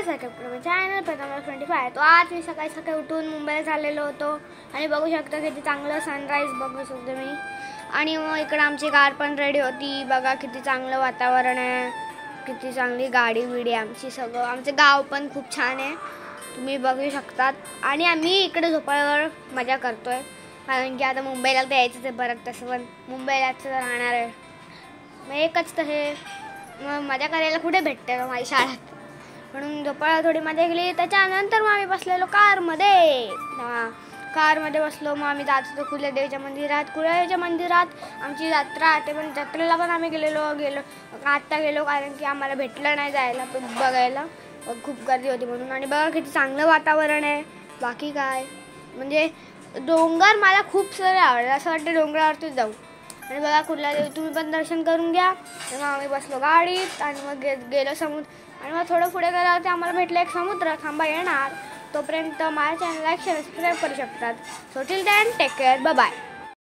आपल्या चॅनल प्रथम 25. तो आज मी सकाळी उठून मुंबईला चाललेलो होतो आणि बघू शकता किती चांगलं सनराईज बघू शकतो मी. आणि मग इकडे आमची कार पण रेडी होती. बघा किती चांगलं वातावरण आहे, किती चांगली गाडी बिडी आमची. सगळं आमचं गाव पण खूप छान आहे, तुम्ही बघू शकतात. आणि आम्ही इकडे झोपाळ्यावर मजा करतोय, कारण की आता मुंबईला तर यायचंच आहे परत. तसं पण मुंबईलाच राहणार आहे, मग एकच तर हे मग मजा करायला कुठे भेटते माझ्या शाळेत. म्हणून झोपाळ्यावर थोडी मजा केली. त्याच्यानंतर मग आम्ही बसलेलो कारमध्ये बसलो. मग आम्ही जात होतो कुलदेवीच्या मंदिरात. आमची यात्रा आहे, पण जत्रेला पण आम्ही गेलो आत्ता गेलो, कारण की आम्हाला भेटलं नाही जायला बघायला, खूप गर्दी होती म्हणून. आणि बघा किती चांगलं वातावरण आहे. बाकी काय म्हणजे डोंगर मला खूप सारे आवडले, असं वाटतं डोंगरावरतीच जाऊ. आणि बघा कुलदेवी तुम्ही पण दर्शन करून घ्या. मग आम्ही बसलो गाडीत आणि मग गेलो समुद्र. आणि मग थोडं पुढे गेल्यावरती आम्हाला भेटलं एक समुद्र. थांबा येणार, तोपर्यंत माझ्या चॅनलला सबस्क्राईब करू शकतात. So till then take care, bye bye.